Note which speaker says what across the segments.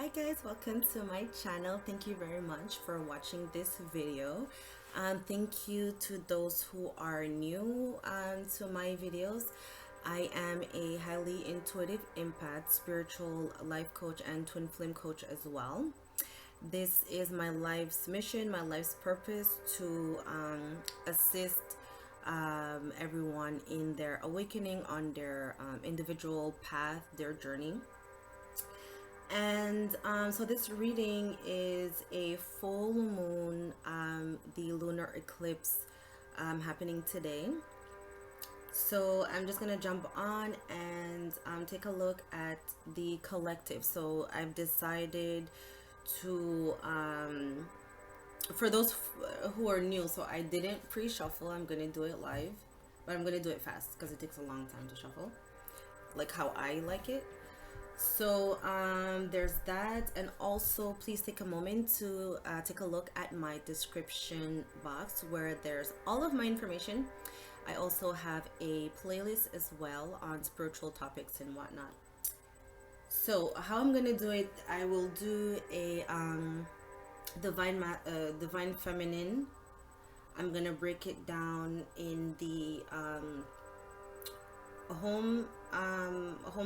Speaker 1: Hi guys, welcome to my channel. Thank you very much for watching this video. Thank you to those who are new to my videos. I am a highly intuitive empath, spiritual life coach, and twin flame coach as well. This is my life's mission, my life's purpose to assist everyone in their awakening on their individual path, their journey. And so this reading is a full moon, the lunar eclipse happening today. So I'm just gonna jump on and take a look at the collective. So I've decided to for those who are new, so I didn't pre-shuffle. I'm gonna do it live, but I'm gonna do it fast because it takes a long time to shuffle, like how I like it. So there's that, and also please take a moment to take a look at my description box where there's all of my information. I also have a playlist as well on spiritual topics and whatnot. So how I'm gonna do it, I will do a divine feminine. I'm gonna break it down in the home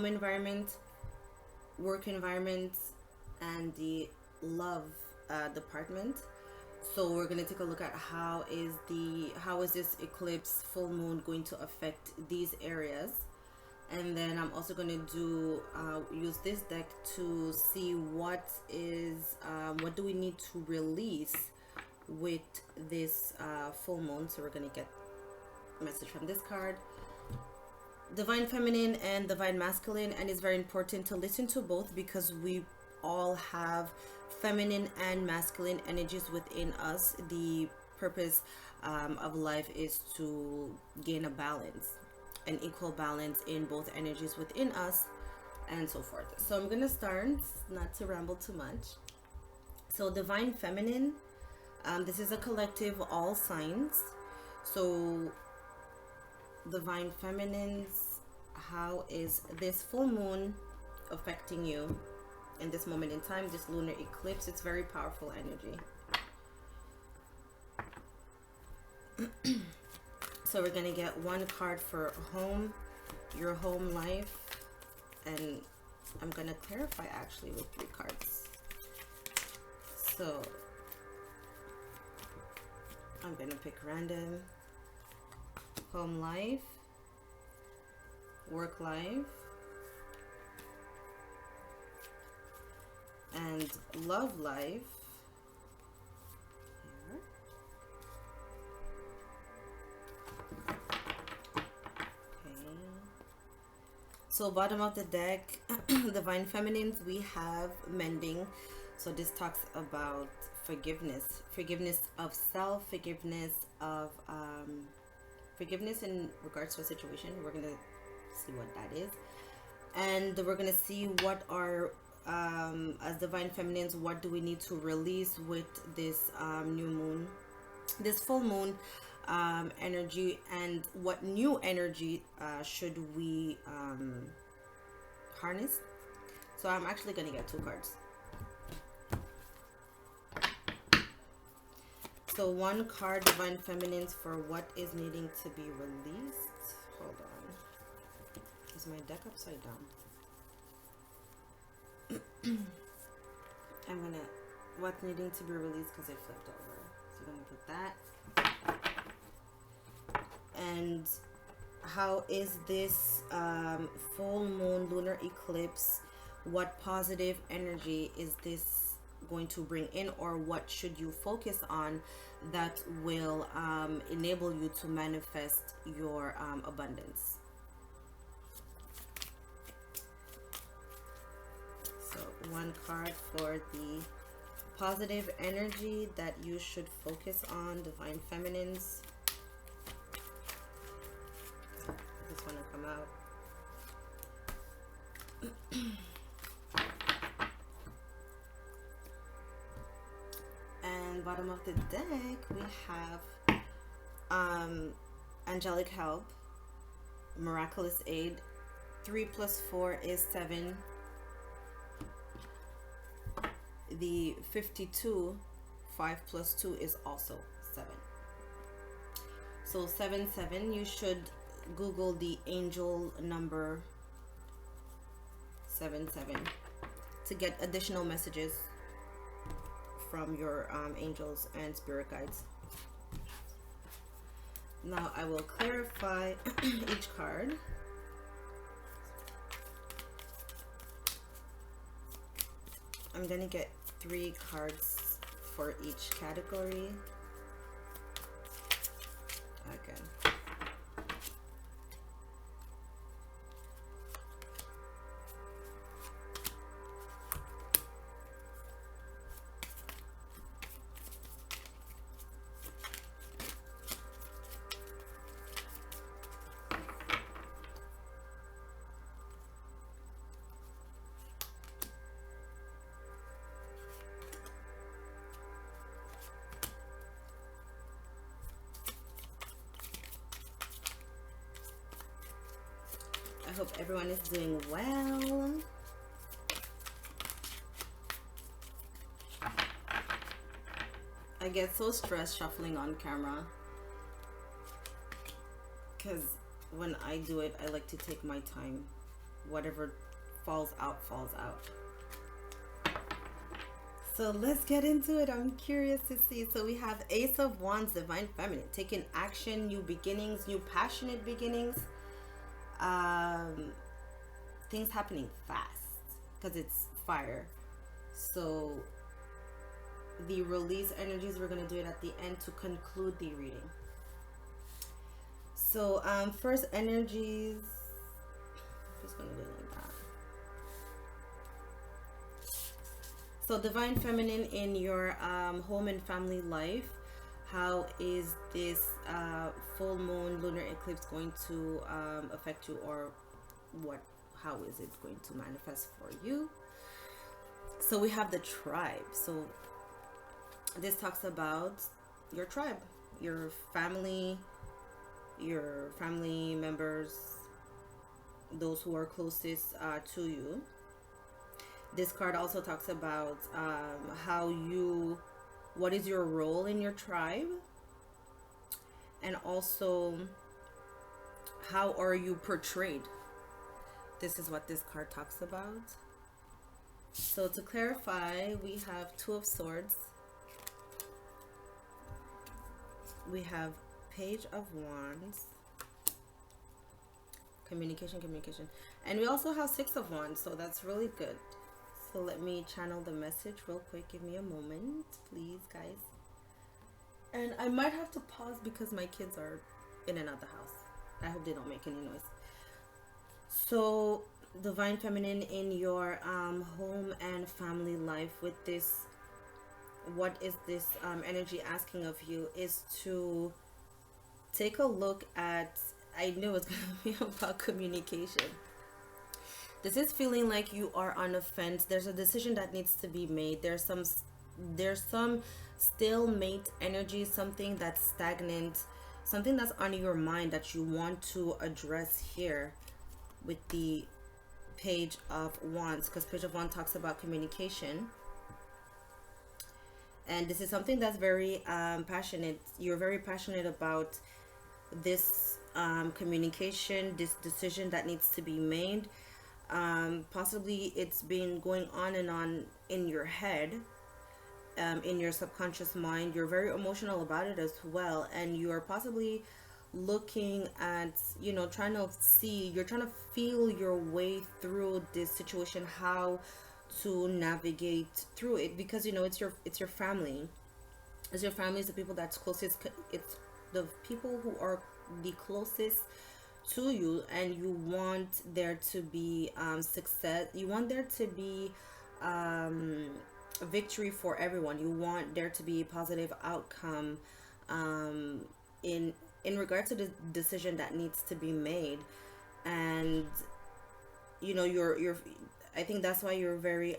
Speaker 1: environment, work environment, and the love department. So we're going to take a look at how is this eclipse full moon going to affect these areas. And then I'm also going to do use this deck to see what do we need to release with this full moon. So we're going to get a message from this card, divine feminine and divine masculine, and it's very important to listen to both because we all have feminine and masculine energies within us. The purpose of life is to gain a balance, an equal balance in both energies within us, and so forth. So I'm gonna start, not to ramble too much. So divine feminine, this is a collective, all signs. So divine feminines, how is this full moon affecting you in this moment in time, this lunar eclipse? It's very powerful energy. So we're gonna get one card for home, your home life, and I'm gonna clarify actually with 3 cards. So I'm gonna pick random. Home life, work life, and love life. Here. Okay. So bottom of the deck, divine feminines, we have mending. So this talks about forgiveness of self, forgiveness in regards to a situation. We're gonna see what that is, and we're gonna see what are as divine feminines, what do we need to release with this new moon, this full moon energy, and what new energy should we harness. So I'm actually gonna get 2 cards. So 1 card, divine feminines, for what is needing to be released. Hold on, is my deck upside down? I'm gonna, what's needing to be released because it flipped over. So I'm gonna put that. And how is this full moon lunar eclipse, what positive energy is this going to bring in, or what should you focus on that will enable you to manifest your abundance? So 1 card for the positive energy that you should focus on, divine feminines. This one will come out. And bottom of the deck, we have angelic help, miraculous aid. 3 + 4 is 7. the 52, 5 plus 2 is also 7. So 7, you should Google the angel number 7 to get additional messages from your angels and spirit guides. Now I will clarify each card. I'm gonna get 3 cards for each category. Okay. I hope everyone is doing well. I get so stressed shuffling on camera because when I do it, I like to take my time. Whatever falls out, falls out. So let's get into it. I'm curious to see. So we have Ace of Wands, Divine Feminine, taking action, new beginnings, new passionate beginnings. Things happening fast because it's fire. So the release energies, we're going to do it at the end to conclude the reading. So first energies, I'm just going to do it like that. So Divine Feminine, in your home and family life, how is this full moon lunar eclipse going to affect you, or how is it going to manifest for you? So we have the tribe. So this talks about your tribe, your family members, those who are closest to you. This card also talks about what is your role in your tribe, and also how are you portrayed. This is what this card talks about. So to clarify, we have 2 of Swords, we have Page of Wands, communication, and we also have 6 of Wands, so that's really good. So let me channel the message real quick. Give me a moment, please, guys. And I might have to pause because my kids are in and out the house. I hope they don't make any noise. So Divine Feminine, in your home and family life, with this, what is this energy asking of you is to take a look at, I knew it's going to be about communication. This is feeling like you are on a fence. There's a decision that needs to be made. There's some stalemate energy, something that's stagnant, something that's on your mind that you want to address here with the Page of Wands, because Page of Wands talks about communication. And this is something that's very passionate. You're very passionate about this communication, this decision that needs to be made. Possibly it's been going on and on in your head, in your subconscious mind. You're very emotional about it as well, and you are possibly looking at, trying to see, you're trying to feel your way through this situation, how to navigate through it, because it's your family. It's your family, it's the people that's closest, it's the people who are the closest to you, and you want there to be success. You want there to be victory for everyone. You want there to be a positive outcome in regard to the decision that needs to be made. And you're I think that's why you're very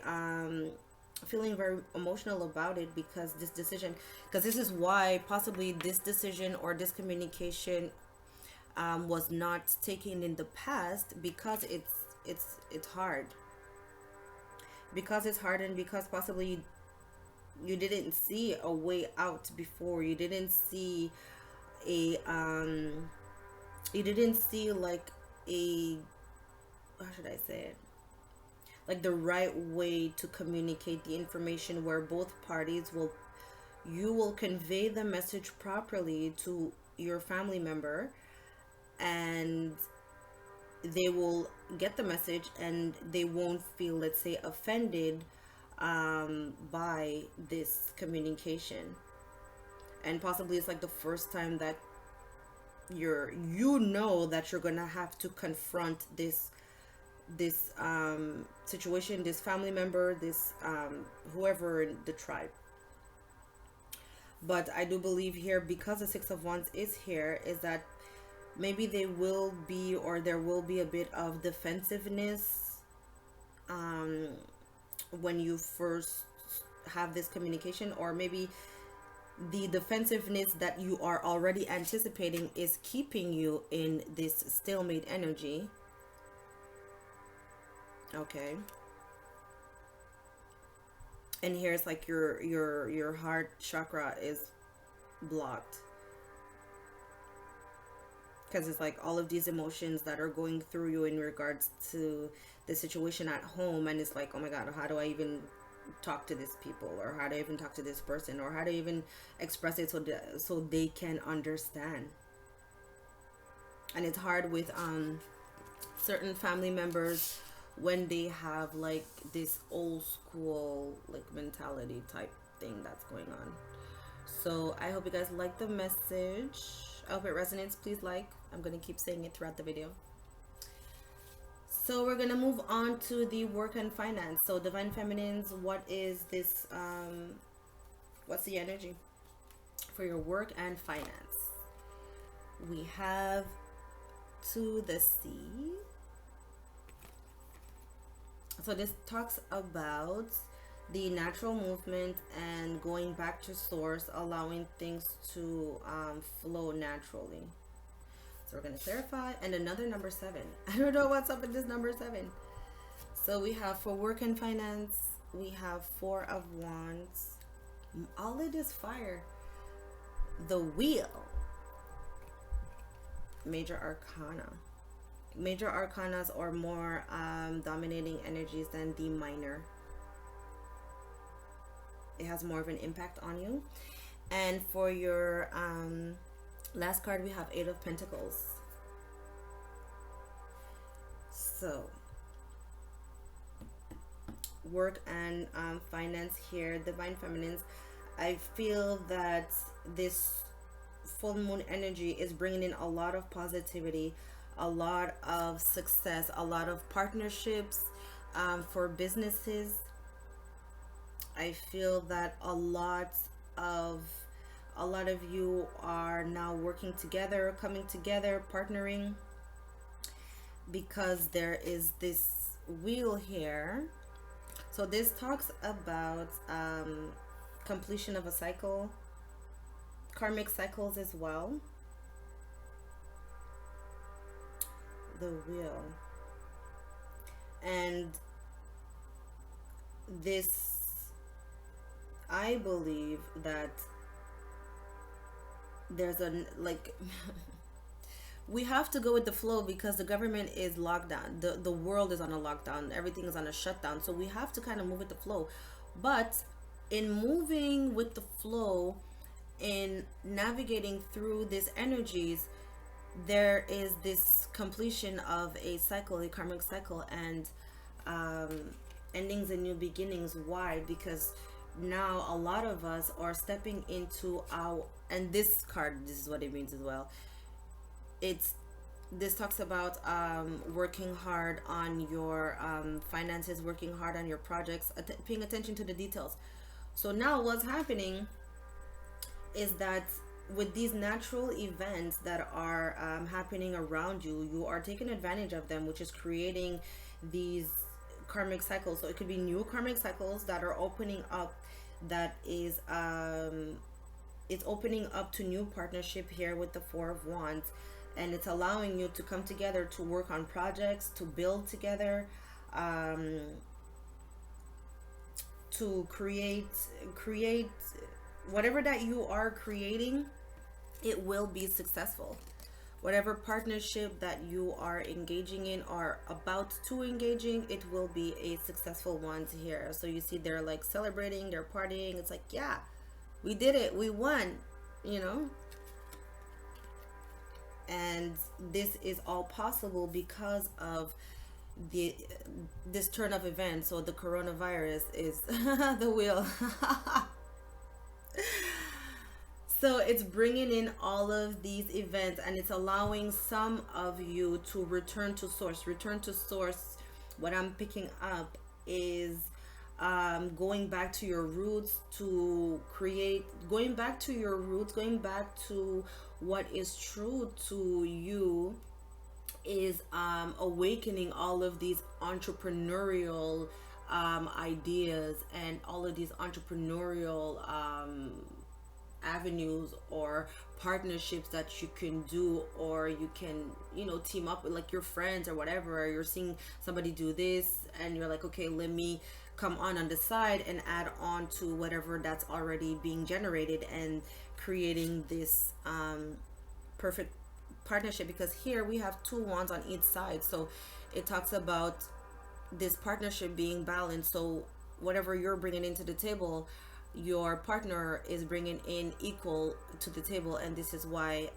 Speaker 1: feeling very emotional about it, because this is why possibly this decision or this communication was not taken in the past, because it's hard, and because possibly You didn't see a way out before. You didn't see a you didn't see like a, how should I say it, like the right way to communicate the information where both parties will, you will convey the message properly to your family member, and they will get the message and they won't feel, let's say, offended by this communication. And possibly it's like the first time that you know that you're gonna have to confront this situation, this family member, this whoever in the tribe. But I do believe here, because the Six of Wands is here, is that maybe they will be, or there will be a bit of defensiveness when you first have this communication, or maybe the defensiveness that you are already anticipating is keeping you in this stalemate energy. Okay. And here's like your heart chakra is blocked, because it's like all of these emotions that are going through you in regards to the situation at home, and it's like, oh my god, how do I even talk to these people, or how do I even talk to this person, or how do I even express it so they can understand. And it's hard with certain family members when they have like this old school like mentality type thing that's going on. So I hope you guys like the message. I hope it resonates. Please like. I'm gonna keep saying it throughout the video. So we're gonna move on to the work and finance. So Divine Feminines, what is this what's the energy for your work and finance? We have to the sea. So this talks about the natural movement and going back to source, allowing things to flow naturally. So we're going to clarify. And another number 7. I don't know what's up with this number 7. So we have, for work and finance, we have 4 of Wands. All it is fire. The Wheel. Major Arcana. Major arcanas are more dominating energies than the minor. It has more of an impact on you. And for your last card, we have 8 of Pentacles. So work and finance here, Divine Feminines. I feel that this full moon energy is bringing in a lot of positivity, a lot of success, a lot of partnerships for businesses. I feel that a lot of you are now working together, coming together, partnering, because there is this wheel here. So this talks about completion of a cycle, karmic cycles as well. The wheel. And this, I believe that there's a like we have to go with the flow, because the government is locked down, the world is on a lockdown, everything is on a shutdown, so we have to kind of move with the flow. But in moving with the flow, in navigating through these energies, there is this completion of a cycle, a karmic cycle, and endings and new beginnings. Why? Because now a lot of us are stepping into our, and this card, this is what it means as well. This talks about working hard on your finances, working hard on your projects, paying attention to the details. So now what's happening is that with these natural events that are happening around you, you are taking advantage of them, which is creating these karmic cycles. So it could be new karmic cycles that are opening up, that is it's opening up to new partnership here with the 4 of Wands, and it's allowing you to come together to work on projects, to build together, to create whatever that you are creating, it will be successful. Whatever partnership that you are engaging in or about to engaging, it will be a successful one here. So you see they're like celebrating, they're partying. It's like, yeah, we did it, we won, you know. And this is all possible because of this turn of events. So the coronavirus is the wheel. So it's bringing in all of these events, and it's allowing some of you to return to source. Return to source. What I'm picking up is going back to your roots to create, going back to your roots, going back to what is true to you, is awakening all of these entrepreneurial ideas and all of these entrepreneurial avenues or partnerships that you can do, or you can, you know, team up with like your friends or whatever. You're seeing somebody do this and you're like, okay, let me come on the side and add on to whatever that's already being generated, and creating this perfect partnership. Because here we have two wands on each side, so it talks about this partnership being balanced. So whatever you're bringing into the table, your partner is bringing in equal to the table. And this is why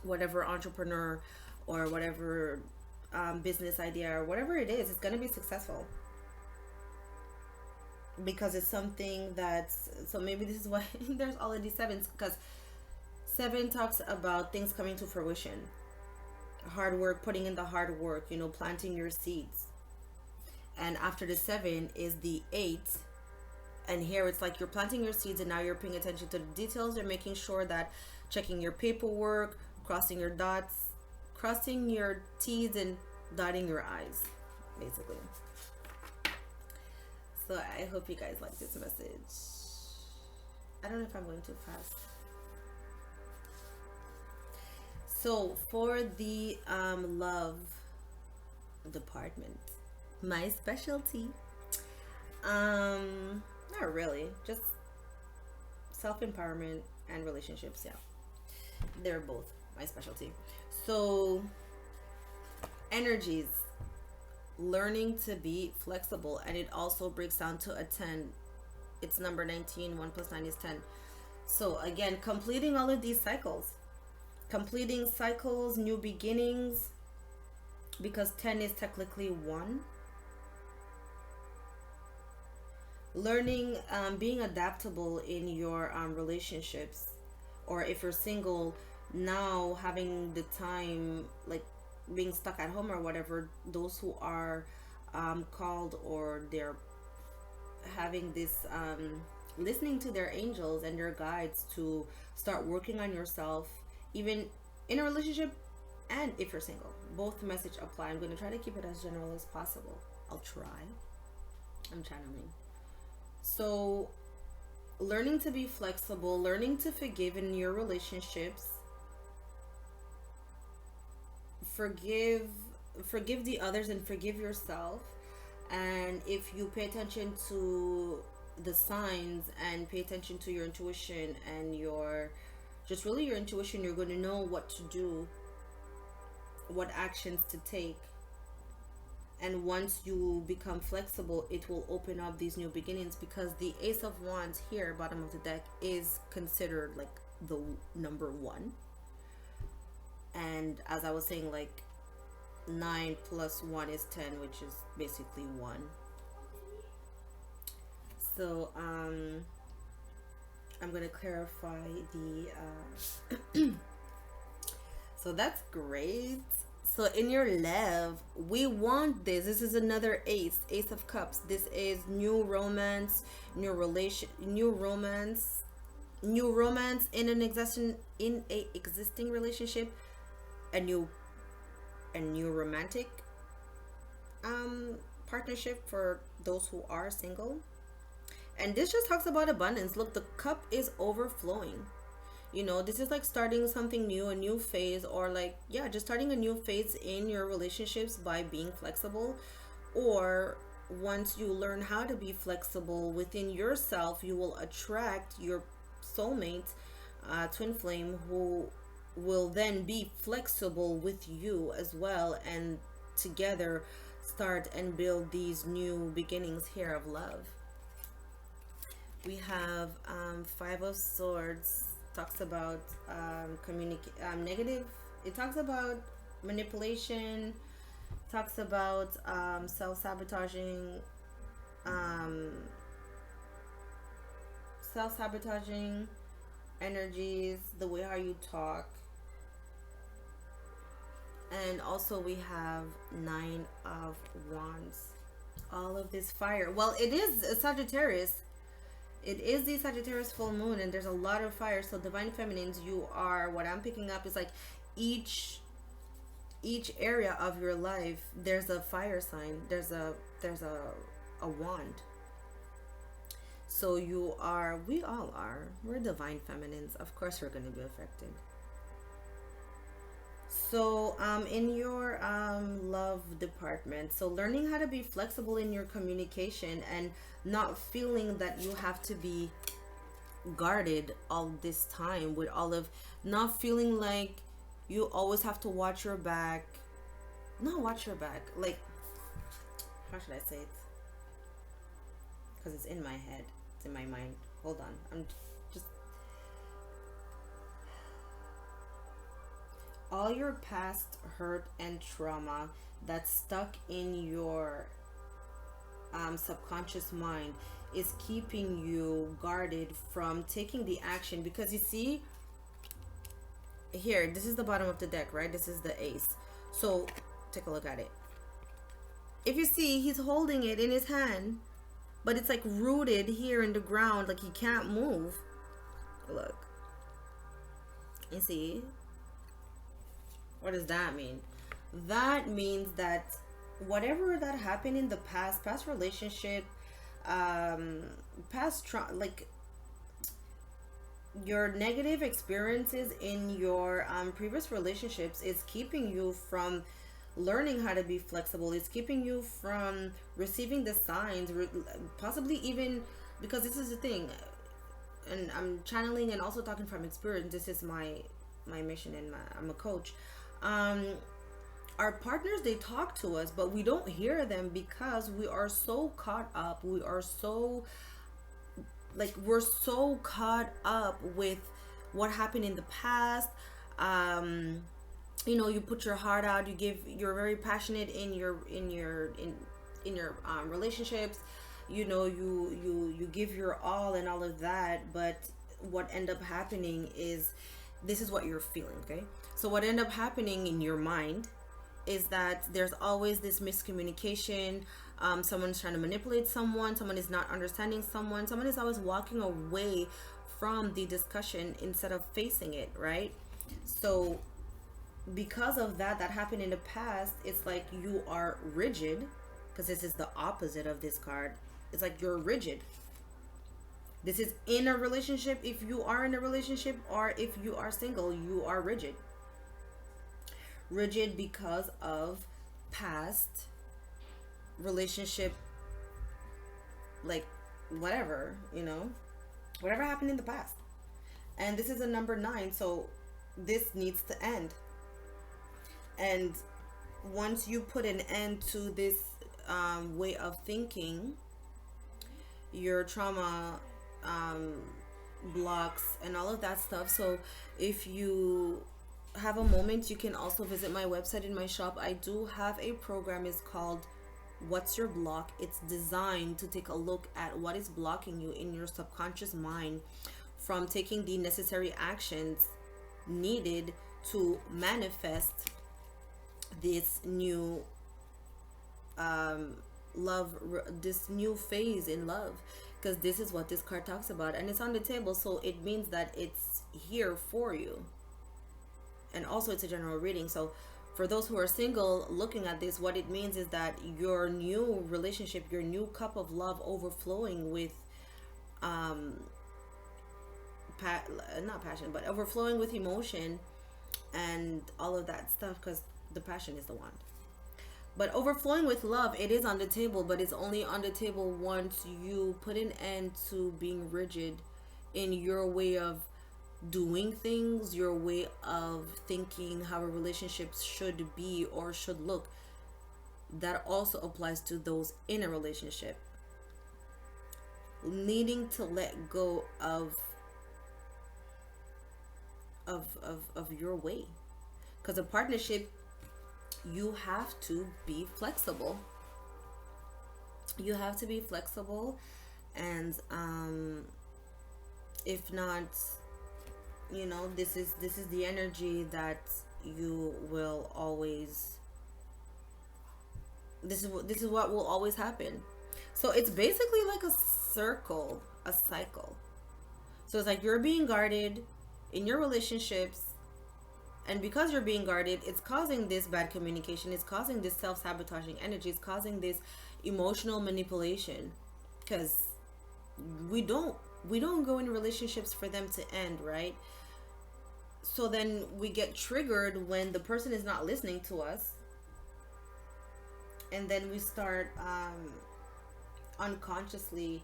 Speaker 1: whatever entrepreneur or whatever business idea or whatever it is, it's going to be successful, because it's something that's, so maybe this is why there's all of these sevens, because 7 talks about things coming to fruition, hard work, putting in the hard work, you know, planting your seeds. And after the 7 is the 8, and here it's like you're planting your seeds, and now you're paying attention to the details. You're making sure that checking your paperwork, crossing your dots, crossing your T's and dotting your I's, basically. So I hope you guys like this message. I don't know if I'm going too fast. So for the love department, my specialty, not really, just self-empowerment and relationships. Yeah, they're both my specialty. So energies, learning to be flexible, and it also breaks down to a 10. It's number 19. 1 plus 9 is 10. So again, completing all of these cycles, completing cycles, new beginnings, because 10 is technically 1. Learning, being adaptable in your relationships, or if you're single now, having the time, like being stuck at home or whatever. Those who are called, or they're having this listening to their angels and their guides to start working on yourself, even in a relationship and if you're single. Both message apply. I'm going to try to keep it as general as possible. I'll try. I'm channeling. So learning to be flexible, learning to forgive in your relationships, forgive the others and forgive yourself. And if you pay attention to the signs and pay attention to your intuition and your intuition, you're going to know what to do, what actions to take. And once you become flexible, it will open up these new beginnings, because the Ace of Wands here, bottom of the deck, is considered like the number 1. And as I was saying, like 9 plus 1 is 10, which is basically 1. So I'm going to clarify the so that's great. So in your love, we want this. This is another Ace of Cups. This is new romance, new romance in a existing relationship, a new romantic partnership for those who are single. And this just talks about abundance. Look, the cup is overflowing. You know, this is like starting something new, a new phase, or like, yeah, just starting a new phase in your relationships by being flexible, or once you learn how to be flexible within yourself, you will attract your soulmate, twin flame, who will then be flexible with you as well, and together start and build these new beginnings here of love. We have Five of Swords. Talks about negative. It talks about manipulation. Talks about self-sabotaging, self-sabotaging energies, the way how you talk. And also we have Nine of Wands. All of this fire. Well, it is a Sagittarius. It is the Sagittarius full moon, and there's a lot of fire. So divine feminines, you are, what I'm picking up is like each area of your life, there's a fire sign. There's a wand. So you are, we all are, we're divine feminines. Of course we're going to be affected. So in your love department, so learning how to be flexible in your communication and not feeling that you have to be guarded all this time with all of, not feeling like you always have to watch your back. Not watch your back, like, how should I say it? Because it's in my head, it's in my mind. Hold on, I'm just, all your past hurt and trauma that's stuck in your subconscious mind is keeping you guarded from taking the action. Because you see here, this is the bottom of the deck, right? This is the ace. So take a look at it. If you see, he's holding it in his hand, but it's like rooted here in the ground, like he can't move. Look, you see, what does that mean? That means that whatever that happened in the past relationship, like your negative experiences in your previous relationships is keeping you from learning how to be flexible. It's keeping you from receiving the signs, possibly even, because this is the thing, and I'm channeling and also talking from experience. This is my mission, and I'm a coach. Our partners, they talk to us, but we don't hear them because we are so caught up. We are so, like, we're so caught up with what happened in the past. You know, you put your heart out, you're very passionate in your relationships. You know, you give your all and all of that, but what end up happening is, this is what you're feeling, okay? So what end up happening in your mind is that there's always this miscommunication. Someone's trying to manipulate someone is not understanding someone is always walking away from the discussion instead of facing it, right? So because of that happened in the past, it's like you are rigid, because this is the opposite of this card. It's like you're rigid. This is in a relationship. If you are in a relationship, or if you are single, you are rigid because of past relationship, like whatever, you know, whatever happened in the past. And this is a number 9, so this needs to end. And once you put an end to this way of thinking, your trauma blocks and all of that stuff. So if you have a moment, you can also visit my website. In my shop, I do have a program. It's called What's Your Block. It's designed to take a look at what is blocking you in your subconscious mind from taking the necessary actions needed to manifest this new this new phase in love, because this is what this card talks about, and it's on the table, so it means that it's here for you. And also it's a general reading, so for those who are single looking at this, what it means is that your new relationship, your new cup of love overflowing with not passion, but overflowing with emotion and all of that stuff, because the passion is the wand. But overflowing with love, it is on the table, but it's only on the table once you put an end to being rigid in your way of doing things, your way of thinking how a relationship should be or should look. That also applies to those in a relationship. Needing to let go of your way. Because a partnership, you have to be flexible. You have to be flexible, and if not, you know, this is the energy that you will always, this is what will always happen. So it's basically like a circle, a cycle. So it's like you're being guarded in your relationships, and because you're being guarded, it's causing this bad communication, it's causing this self-sabotaging energy, it's causing this emotional manipulation, because we don't go in relationships for them to end, right? So then we get triggered when the person is not listening to us, and then we start unconsciously,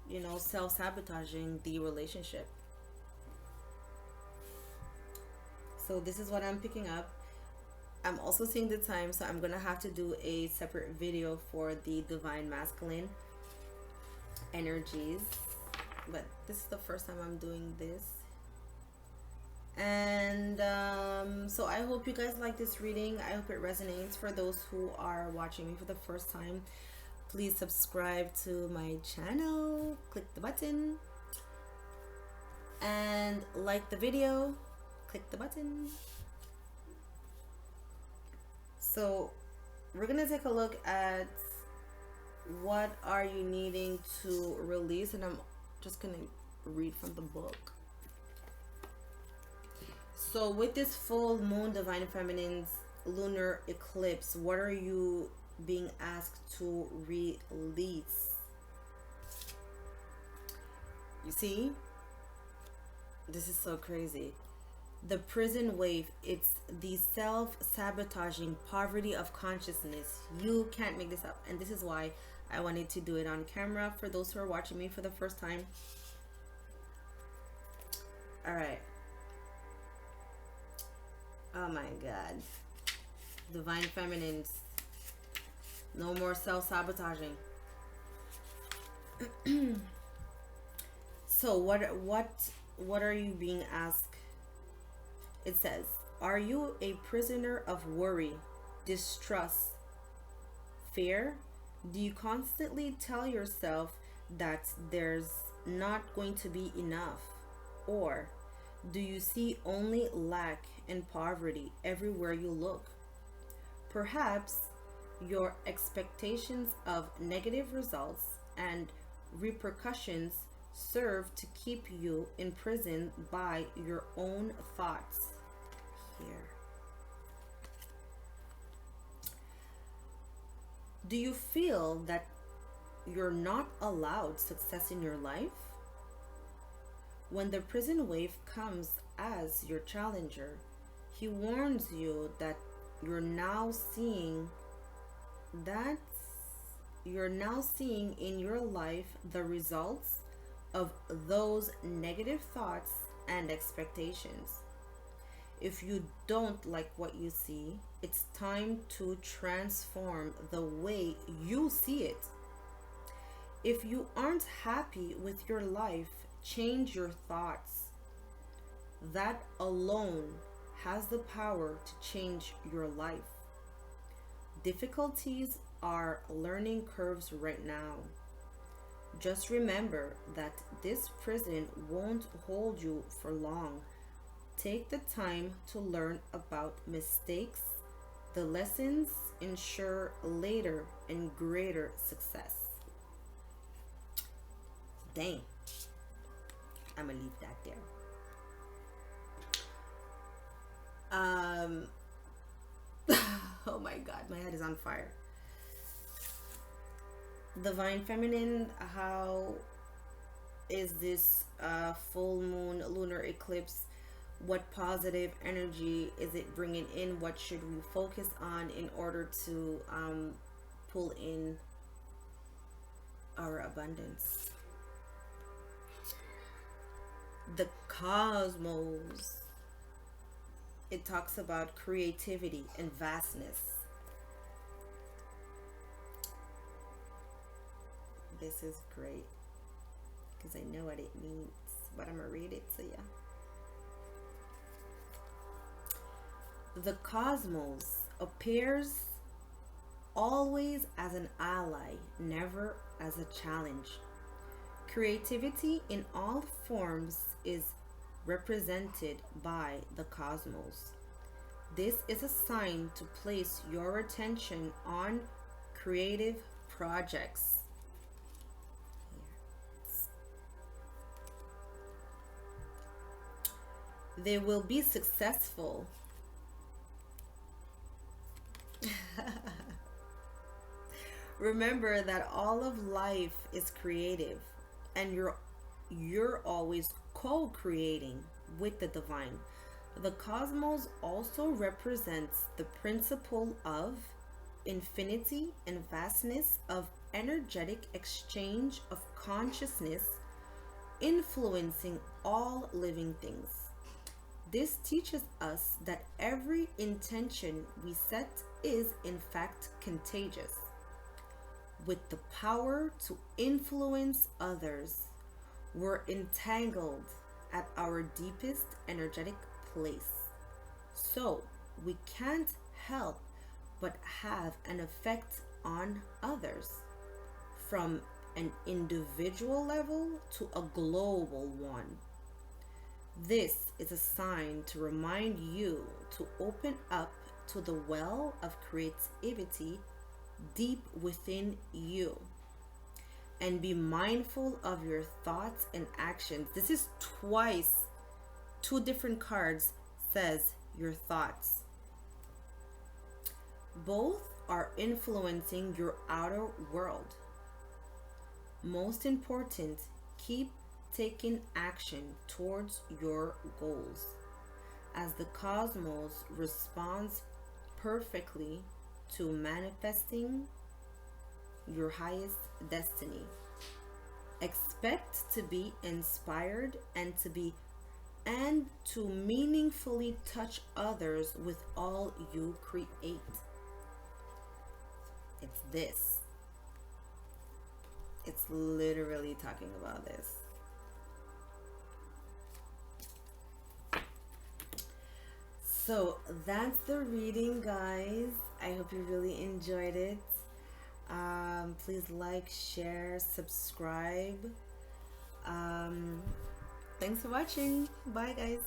Speaker 1: you know, self-sabotaging the relationship. So this is what I'm picking up. I'm also seeing the time, so I'm gonna have to do a separate video for the divine masculine energies, but this is the first time I'm doing this. And so I hope you guys like this reading. I hope it resonates. For those who are watching me for the first time, please subscribe to my channel, click the button, and like the video, click the button. So we're gonna take a look at what are you needing to release, and I'm just gonna read from the book. So with this full moon, divine feminine's lunar eclipse, what are you being asked to release? You see, this is so crazy. The prison wave, it's the self-sabotaging poverty of consciousness. You can't make this up, and this is why I wanted to do it on camera for those who are watching me for the first time. All right. Oh my God. Divine feminines, no more self-sabotaging. So what are you being asked? It says, are you a prisoner of worry, distrust, fear? Do you constantly tell yourself that there's not going to be enough? Or do you see only lack and poverty everywhere you look? Perhaps your expectations of negative results and repercussions serve to keep you imprisoned by your own thoughts. Here. Do you feel that you're not allowed success in your life? When the prison wave comes as your challenger, he warns you that you're now seeing in your life the results of those negative thoughts and expectations. If you don't like what you see, it's time to transform the way you see it. If you aren't happy with your life, change your thoughts. That alone has the power to change your life. Difficulties are learning curves right now. Just remember that this prison won't hold you for long. Take the time to learn about mistakes. The lessons ensure later and greater success. Dang. I'm gonna leave that there. Oh my God, my head is on fire. Divine feminine, how is this full moon lunar eclipse What positive energy is it bringing in? What should we focus on in order to pull in our abundance? The cosmos, it talks about creativity and vastness. This is great because I know what it means, but I'm gonna read it to you. The cosmos appears always as an ally, never as a challenge. Creativity in all forms is represented by the cosmos. This is a sign to place your attention on creative projects. They will be successful. Remember that all of life is creative, and you're always co-creating with the divine. The cosmos also represents the principle of infinity and vastness of energetic exchange of consciousness influencing all living things. This teaches us that every intention we set is in fact contagious, with the power to influence others. We're entangled at our deepest energetic place, so we can't help but have an effect on others, from an individual level to a global one. This is a sign to remind you to open up to the well of creativity deep within you and be mindful of your thoughts and actions. This is twice, two different cards says your thoughts. Both are influencing your outer world. Most important, keep taking action towards your goals, as the cosmos responds perfectly to manifesting your highest destiny. Expect to be inspired and to meaningfully touch others with all you create. It's this. It's literally talking about this. So that's the reading, guys. I hope you really enjoyed it. Please like, share, subscribe. Thanks for watching. Bye, guys.